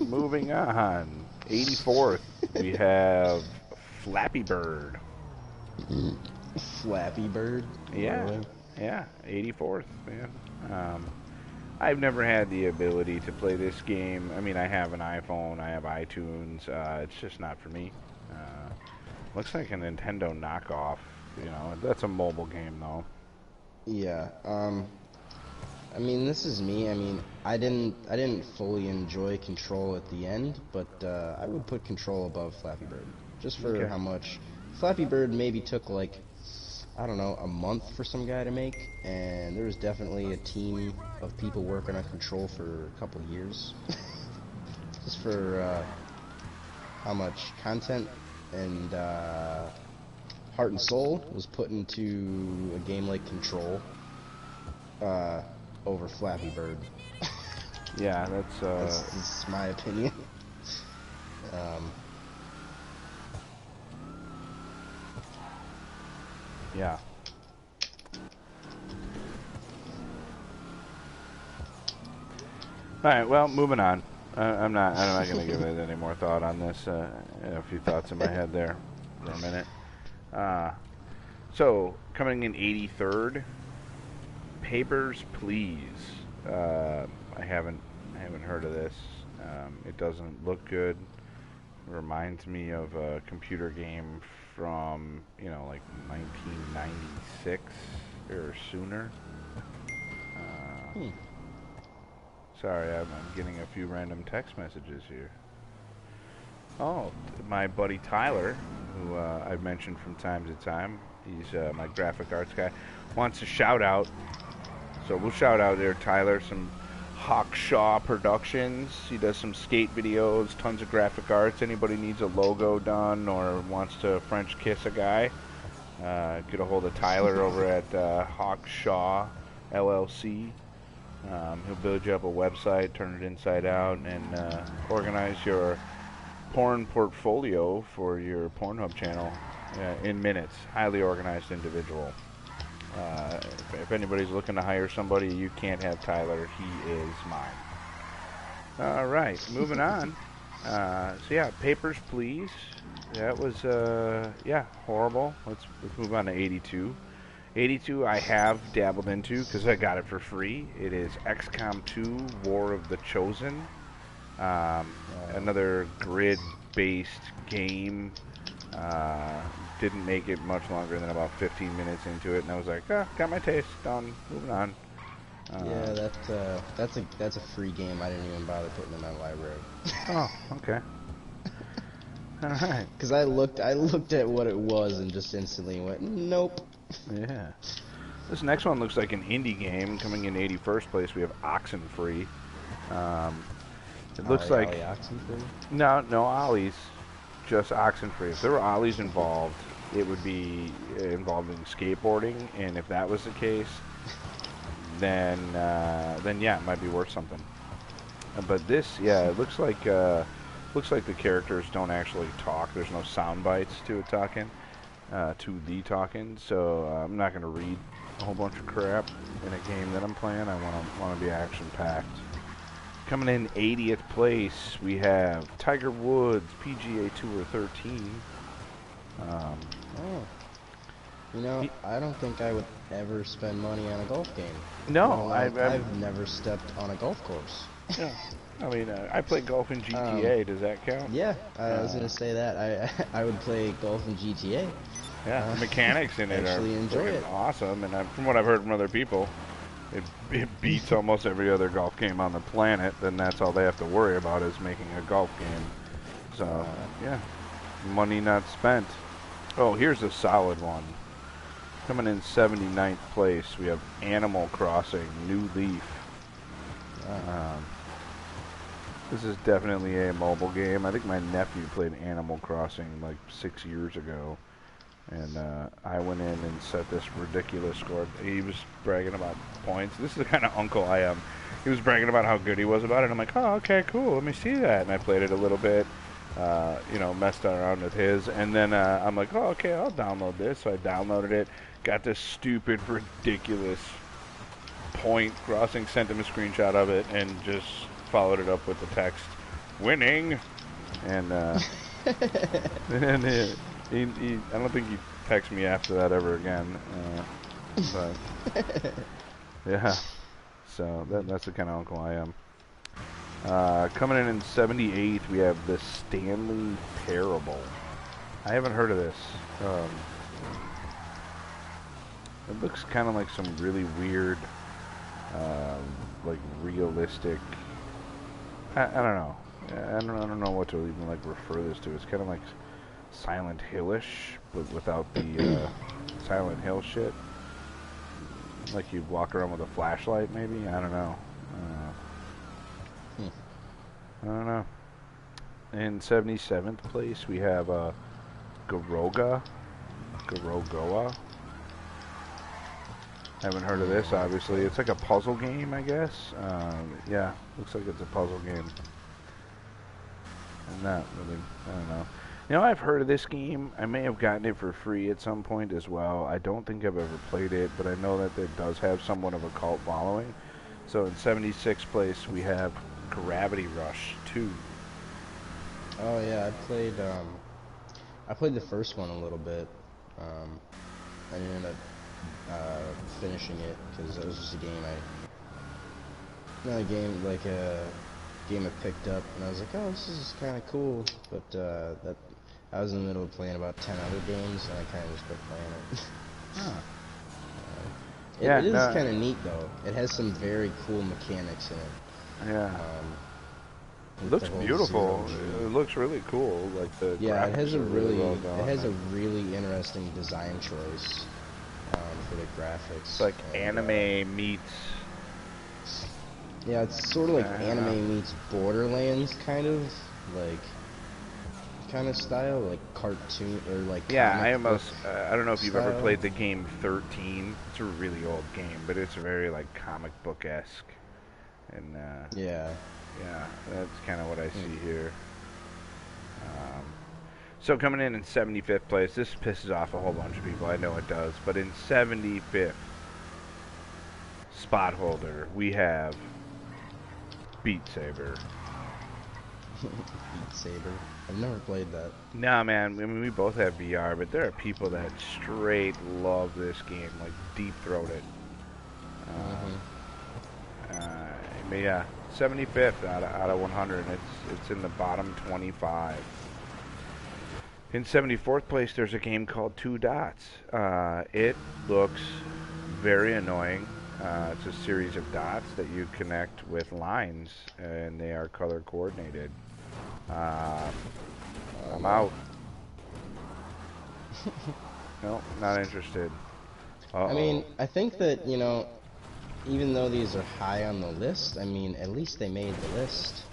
Moving on. 84th, we have Flappy Bird. Flappy Bird, Yeah, really? yeah, 84th, man. I've never had the ability to play this game. I mean, I have an iPhone, I have iTunes. It's just not for me. Looks like a Nintendo knockoff. You know, that's a mobile game though. Yeah. I mean, this is me. I mean, I didn't fully enjoy Control at the end, but I would put Control above Flappy Bird just for Okay. how much Flappy Bird maybe took like, I don't know, a month for some guy to make, and there was definitely a team of people working on Control for a couple years, just for how much content and heart and soul was put into a game like Control uh, over Flappy Bird. Yeah, that's That's my opinion. Um, yeah. All right, well, moving on. I'm not going to give it any more thought on this. I had a few thoughts in my head there for a minute. Uh, so coming in 83rd, Papers, Please. I haven't heard of this. It doesn't look good. It reminds me of a computer game from like 1996 or sooner. Uh, hmm. Sorry, I'm getting a few random text messages here. Oh, my buddy Tyler, who I've mentioned from time to time, He's my graphic arts guy. Wants a shout out, so we'll shout out there, Tyler. Some Hawkshaw Productions. He does some skate videos, tons of graphic arts. Anybody needs a logo done or wants to French kiss a guy, get a hold of Tyler over at Hawkshaw LLC. He'll build you up a website, turn it inside out, and organize your porn portfolio for your Pornhub channel in minutes. Highly organized individual. If anybody's looking to hire somebody, you can't have Tyler. He is mine. All right, moving on. So yeah, Papers, Please. That was yeah, horrible. Let's move on to 82. 82 I have dabbled into because I got it for free. It is XCOM 2 War of the Chosen. Another grid-based game. Didn't make it much longer than about 15 minutes into it, and I was like, got my taste, done, moving on. Yeah, that's a free game. I didn't even bother putting in my library. Oh, okay. All right. Because I looked at what it was and just instantly went, nope. Yeah. This next one looks like an indie game. Coming in 81st place, we have Oxenfree. It looks like Oxenfree? no Ollies, just Oxenfree. If there were Ollies involved, it would be involving skateboarding, and if that was the case, then yeah, it might be worth something. But this, yeah, it looks like the characters don't actually talk. There's no sound bites to it talking, to the talking. So I'm not gonna read a whole bunch of crap in a game that I'm playing. I want to be action packed. Coming in 80th place, we have Tiger Woods PGA Tour 13. You know, I don't think I would ever spend money on a golf game. No, I've never stepped on a golf course. Yeah, I mean, I play golf in GTA. Does that count? Yeah, I was gonna say that. I would play golf in GTA. Yeah, the mechanics in it are freaking awesome, and from what I've heard from other people, it beats almost every other golf game on the planet. Then that's all they have to worry about is making a golf game. So yeah, money not spent. Oh, here's a solid one. Coming in 79th place, we have Animal Crossing New Leaf. This is definitely a mobile game. I think my nephew played Animal Crossing like 6 years ago. And I went in and set this ridiculous score. He was bragging about points. This is the kind of uncle I am. He was bragging about how good he was about it. I'm like, oh, okay, cool. Let me see that. And I played it a little bit, you know, messed around with his. And then I'm like, oh, okay, I'll download this. So I downloaded it. Got this stupid, ridiculous point crossing. Sent him a screenshot of it and just followed it up with the text, winning. And and I don't think he texted me after that ever again. But yeah, so that's the kind of uncle I am. Coming in 78th, we have the Stanley Parable. I haven't heard of this. It looks kind of like some really weird, like realistic. I don't know. I don't know what to even like refer this to. It's kind of like Silent Hill-ish, but without the Silent Hill shit. Like you walk around with a flashlight, maybe. I don't know. I don't know. In 77th place, we have Garogoa. Haven't heard of this, obviously. It's like a puzzle game, I guess. Yeah, looks like it's a puzzle game. And not really, I don't know. You know, I've heard of this game. I may have gotten it for free at some point as well. I don't think I've ever played it, but I know that it does have somewhat of a cult following. So in 76th place, we have Gravity Rush 2. Oh yeah, I played the first one a little bit. I didn't end up finishing it because it was just a game I picked up, and I was like, oh, this is kind of cool, but that I was in the middle of playing about 10 other games, and I kind of just quit playing it. Huh. It is kind of neat though. It has some very cool mechanics in it. Yeah. It with the looks whole beautiful. zero G. It looks really cool. Like the Yeah, it has graphics a are really really well it done. has a And really interesting design choice for the it's graphics, like and anime meets. yeah, it's sort of like Uh, anime meets Borderlands, like kind of style, like cartoon or like yeah, comic I book almost. I don't know if you've ever style. played the game 13. It's a really old game, but it's very like comic book esque. And Yeah. yeah, that's kind of what I Hmm. see here. Um, so coming in 75th place, this pisses off a whole bunch of people. I know it does, but in 75th spot holder, we have Beat Saber. Beat Saber. I've never played that. Nah, man. I mean, we both have VR, but there are people that straight love this game, like deep throat it. Hmm. But yeah, 75th out of 100. It's in the bottom 25. In 74th place, there's a game called Two Dots. It looks very annoying. It's a series of dots that you connect with lines, and they are color coordinated. Uh, Oh I'm no. out. No, not interested. I mean, Uh-oh. I think that, even though these are high on the list, I mean, at least they made the list.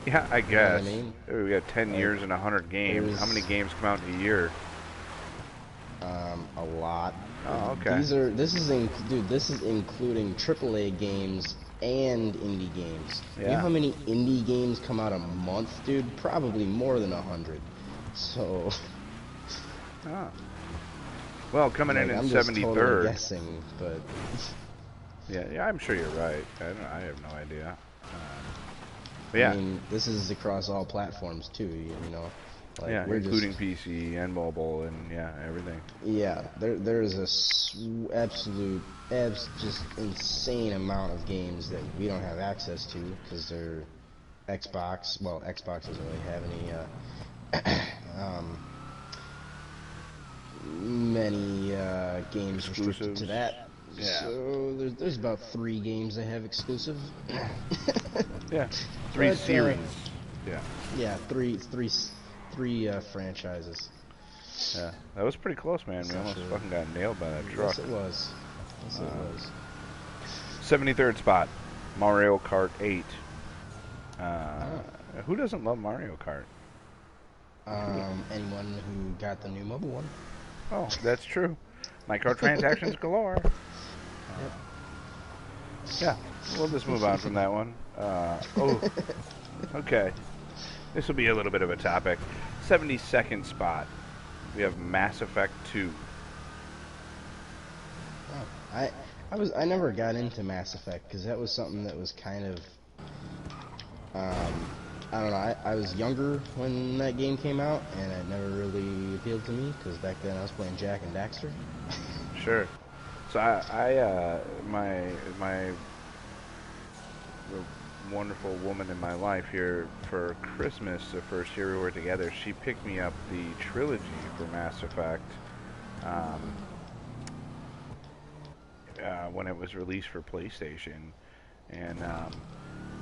Yeah, I You know what I guess. mean? We got 10 Like, years and 100 games. How many there's games come out in a year? a lot. Oh, okay. This is including AAA games and indie games. You know Yeah. how many indie games come out a month, dude? Probably more than 100. So, Oh. Well, coming in like, I'm just totally 73rd. guessing, but Yeah, I'm sure you're right. I have no idea. But I yeah, mean, this is across all platforms too, Like, yeah, we're just, including PC and mobile and yeah, everything. yeah, there is a absolute, just insane amount of games that we don't have access to because they're Xbox. Well, Xbox doesn't really have any many games restricted to Exclusives. that. Yeah. So there's about 3 games that have exclusive. Yeah. Three But series. Yeah. yeah, three franchises Yeah. That was pretty close, man. We almost essentially. fucking got nailed by that truck. Yes, it was. Yes, it Uh, was. 73rd spot, Mario Kart 8. Oh. Who doesn't love Mario Kart? Anyone who got the new mobile one. Oh, that's true. Microtransactions galore. Yep. Yeah, we'll just move on from that one. Oh, okay. This will be a little bit of a topic. 72nd spot, we have Mass Effect 2. Oh, I never got into Mass Effect because that was something that was kind of I don't know. I was younger when that game came out, and it never really appealed to me because back then I was playing Jack and Daxter. Sure. So my wonderful woman in my life here for Christmas, the first year we were together, she picked me up the trilogy for Mass Effect. Um, when it was released for PlayStation, and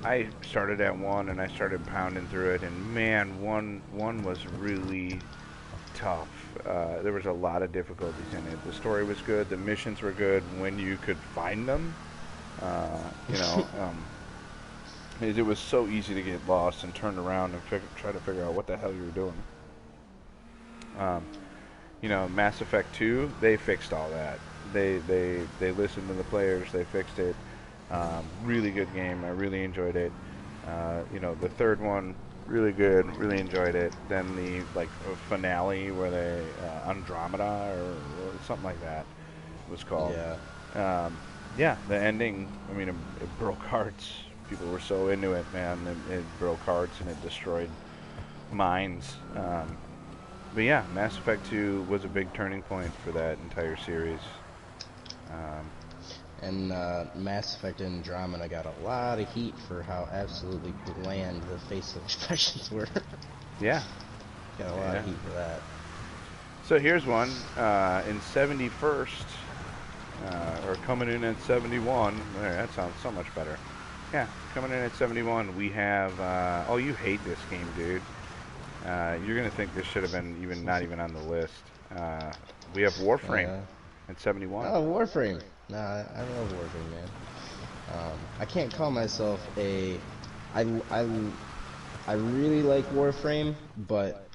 I started at one and I started pounding through it, and man, one was really tough. There was a lot of difficulties in it. The story was good, the missions were good when you could find them. Uh, you know, it was so easy to get lost and turn around and try to figure out what the hell you were doing. Um, Mass Effect 2, they fixed all that. They listened to the players. They fixed it. Really good game. I really enjoyed it. The third one, really good. Really enjoyed it. Then the finale where they Andromeda or something like that was called. Yeah. Yeah, the ending. I mean, it broke hearts. People were so into it, man. It broke hearts and it destroyed minds. But yeah, Mass Effect 2 was a big turning point for that entire series. Um, And Mass Effect Andromeda got a lot of heat for how absolutely bland the facial expressions were. yeah, Got a lot yeah. of heat for that. So here's one in 71st, or coming in at 71. There, that sounds so much better. Yeah, coming in at 71, we have. Oh, you hate this game, dude. You're gonna think this should have been even not even on the list. We have Warframe Yeah. at 71. Oh, Warframe. Nah, I love Warframe, man. I can't call myself a. I, I, I really like Warframe, but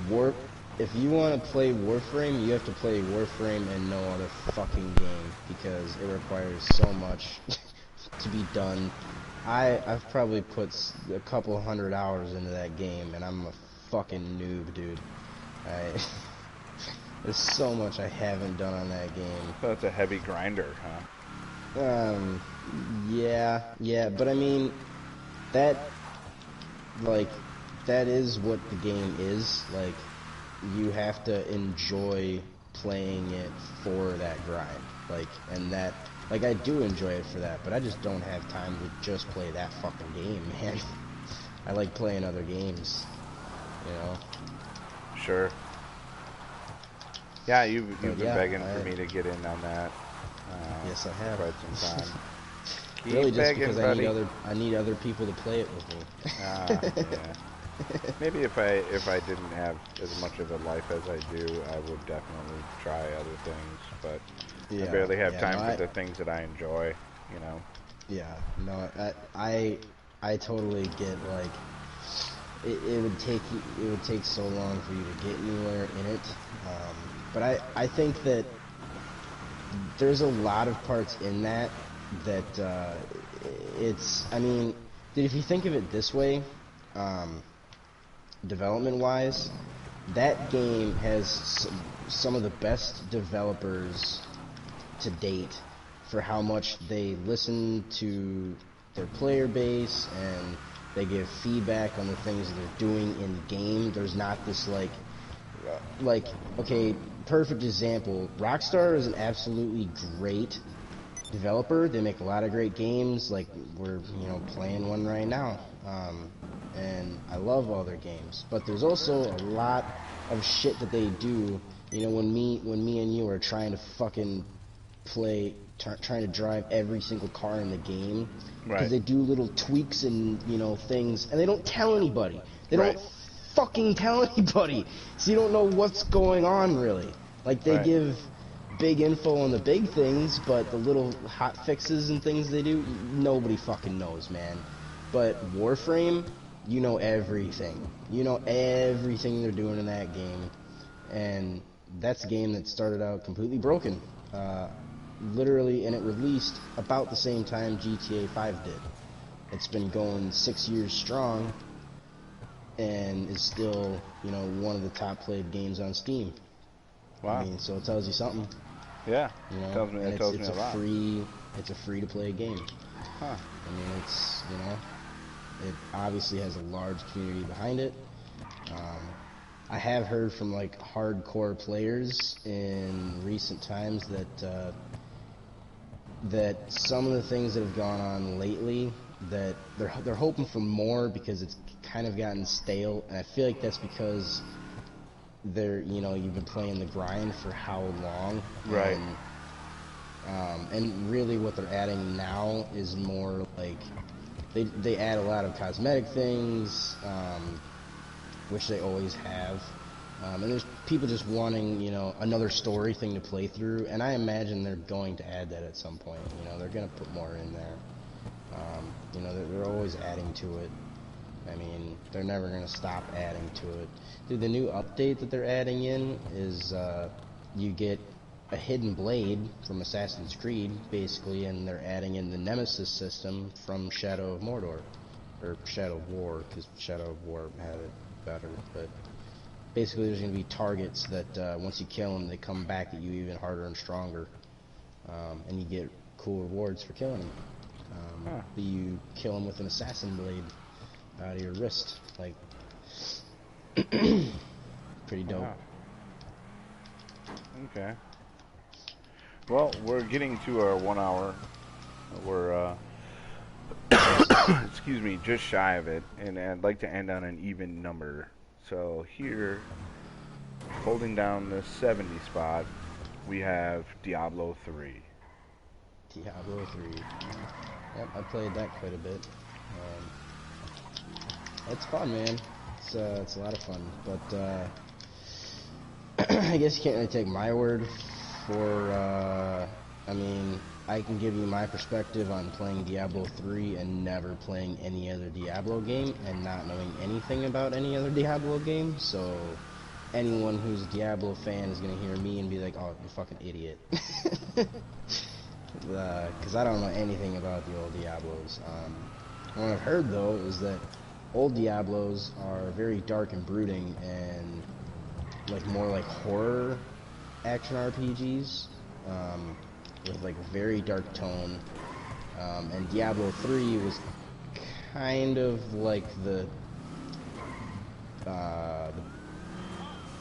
War. If you want to play Warframe, you have to play Warframe and no other fucking game because it requires so much to be done. I've probably put a couple hundred hours into that game, and I'm a fucking noob, dude. I there's so much I haven't done on that game. So it's a heavy grinder, huh? Um, yeah, but I mean, that, like, that is what the game is. Like, you have to enjoy playing it for that grind. Like, and that, like, I do enjoy it for that, but I just don't have time to just play that fucking game, man. I like playing other games, you know? Sure. Yeah, you've But been yeah, begging for me to get in on that yes, I for have. quite some time. Really, Keep just begging, because buddy. I need other people to play it with me. Yeah. Maybe if I didn't have as much of a life as I do, I would definitely try other things. But I Yeah, barely have yeah, no, time for the things that I enjoy. You know. yeah, no, I totally get, like, it would take so long for you to get anywhere in it. But I think that there's a lot of parts in that that I mean, dude, if you think of it this way, um, development-wise, that game has some of the best developers to date for how much they listen to their player base and they give feedback on the things that they're doing in the game. There's not this like, okay, perfect example. Rockstar is an absolutely great developer. They make a lot of great games. Like, we're, playing one right now. And I love all their games. But there's also a lot of shit that they do. When me and you are trying to fucking trying to drive every single car in the game, because Right. they do little tweaks and things, and they don't tell anybody. They Right. don't fucking tell anybody, so you don't know what's going on really. Like, they Right. give big info on the big things, but the little hot fixes and things they do, nobody fucking knows, man. But Warframe, you know everything. You know everything they're doing in that game, and that's a game that started out completely broken. Literally, and it released about the same time GTA 5 did. It's been going 6 years strong, and is still, one of the top played games on Steam. I Wow. mean, so it tells you something, Yeah. and It tells me a lot. it's a free to play game. Huh. I mean, it obviously has a large community behind it. I have heard from, like, hardcore players in recent times that some of the things that have gone on lately, that they're hoping for more because it's kind of gotten stale, and I feel like that's because you've been playing the grind for how long, Right. and really what they're adding now is more like they add a lot of cosmetic things, which they always have. And there's people just wanting, another story thing to play through, and I imagine they're going to add that at some point. They're going to put more in there. They're always adding to it. I mean, they're never going to stop adding to it. Dude, the new update that they're adding in is you get a hidden blade from Assassin's Creed, basically, and they're adding in the Nemesis system from Shadow of Mordor. Or Shadow of War, because Shadow of War had it better, but basically there's going to be targets that once you kill them, they come back at you even harder and stronger, and you get cool rewards for killing them. Huh. But you kill them with an assassin blade out of your wrist, like, pretty dope. Wow. Okay. Well, we're getting to our 1 hour. We're excuse me, just shy of it, and I'd like to end on an even number. So here, holding down the 70 spot, we have Diablo 3. Diablo 3. Yep, I played that quite a bit. It's fun, man. It's a lot of fun, but I guess you can't really take my word for. I mean, I can give you my perspective on playing Diablo 3 and never playing any other Diablo game and not knowing anything about any other Diablo game. So anyone who's a Diablo fan is gonna hear me and be like, "Oh, you fucking idiot," because I don't know anything about the old Diablos. What I've heard though is that old Diablos are very dark and brooding and like more like horror action RPGs, with like a very dark tone. And Diablo 3 was kind of like the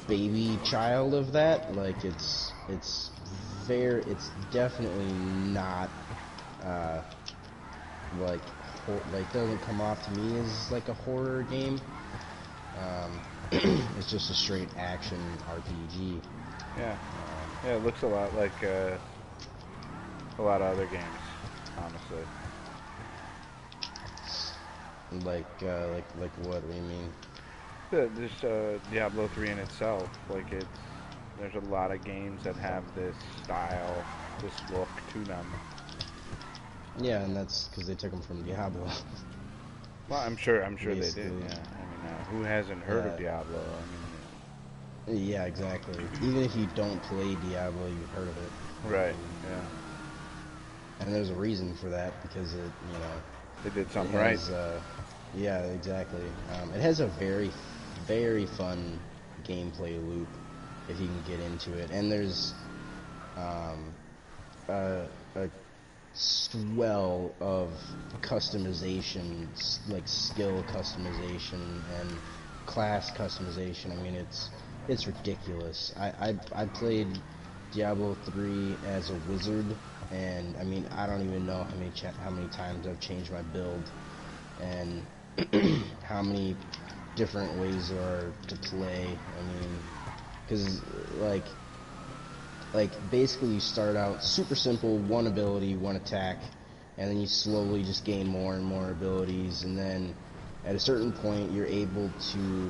baby child of that. Like it's definitely not like doesn't come off to me as like a horror game. It's just a straight action RPG. Yeah, yeah, it looks a lot like a lot of other games, honestly. Like what? What do you mean? This Diablo 3 in itself, like there's a lot of games that have this style, this look to them. Yeah, and that's because they took them from Diablo. Well, I'm sure they did. Basically. Yeah, I mean, who hasn't heard of Diablo? I mean, Yeah, exactly. Even if you don't play Diablo, you've heard of it. right? Yeah, And there's a reason for that because they did something it has, right. yeah, exactly. It has a very, very fun gameplay loop if you can get into it, and there's a swell of customization, like skill customization and class customization. I mean, it's ridiculous. I played Diablo 3 as a wizard, and I mean, I don't even know how many times I've changed my build and how many different ways there are to play. I mean, because like basically you start out super simple, one ability, one attack, and then you slowly just gain more and more abilities, and then at a certain point you're able to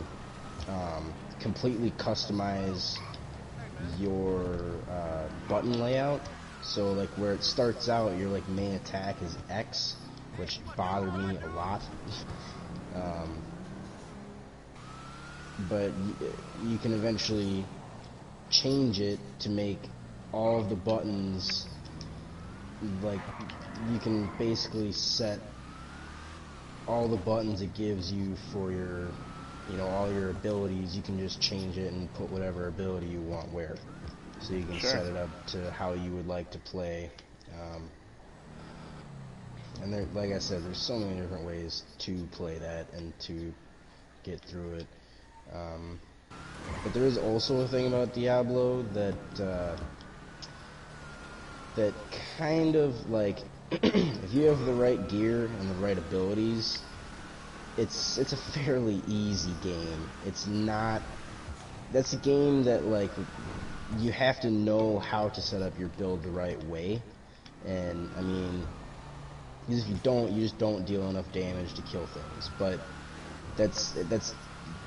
completely customize your button layout. So like where it starts out, your like main attack is X, which bothered me a lot. But you can eventually change it to make all of the buttons, like you can basically set all the buttons it gives you for your, all your abilities. You can just change it and put whatever ability you want where, so you can set it up to how you would like to play. And there, like I said, there's so many different ways to play that and to get through it. But there is also a thing about Diablo that that kind of like if you have the right gear and the right abilities, it's a fairly easy game. It's not. That's a game that like you have to know how to set up your build the right way, and I mean, because if you don't, you just don't deal enough damage to kill things. But that's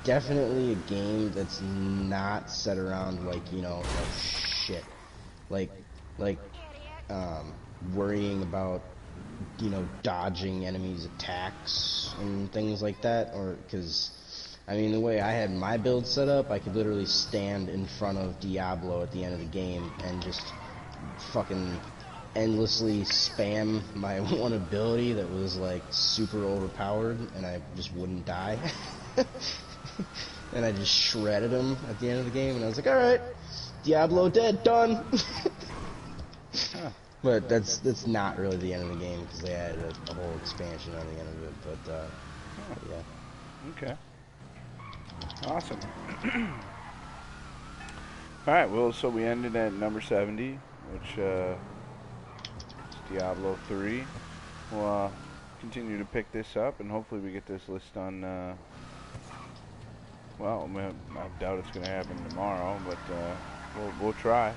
definitely a game that's not set around like, oh shit, like like worrying about dodging enemies' attacks and things like that. Or because I mean, the way I had my build set up, I could literally stand in front of Diablo at the end of the game and just fucking endlessly spam my one ability that was like super overpowered, and I just wouldn't die. And I just shredded him at the end of the game, and I was like, alright, Diablo dead, done. But that's not really the end of the game, because they added a whole expansion on the end of it. But yeah. Okay. Awesome. Alright, well, so we ended at number 70, which is Diablo 3. We'll continue to pick this up, and hopefully we get this list on, well, I doubt it's going to happen tomorrow, but we'll try.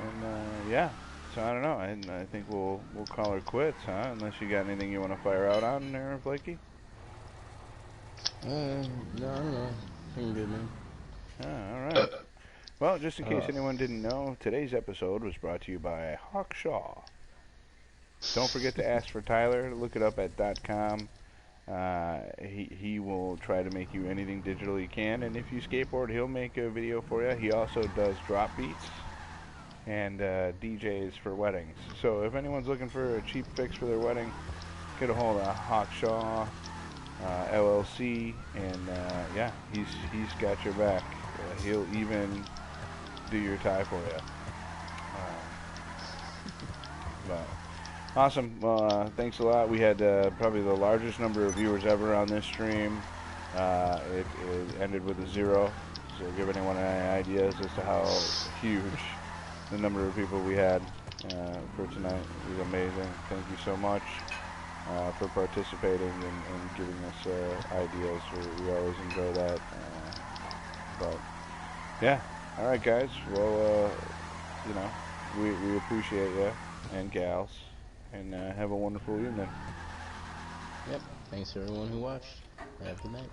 And yeah, So I don't know. I think we'll call her quits, huh? Unless you got anything you want to fire out on there, Flakey. No, I don't know. I'm good, man. All right. Well, just in case Uh, anyone didn't know, today's episode was brought to you by Hawkshaw. Don't forget to ask for Tyler. Look it up at .com. He will try to make you anything digital he can, and if you skateboard, he'll make a video for you. He also does drop beats and DJs for weddings. So if anyone's looking for a cheap fix for their wedding, get a hold of Hawkshaw LLC, and yeah, he's got your back. He'll even do your tie for you. But awesome. Well, thanks a lot. We had probably the largest number of viewers ever on this stream. It ended with a 0. So give anyone any ideas as to how huge the number of people we had for tonight. It was amazing. Thank you so much for participating and giving us ideas. We always enjoy that. But yeah. All right, guys. Well, you know, we appreciate you and gals, and have a wonderful evening. yep. Thanks to everyone who watched. Have a good night.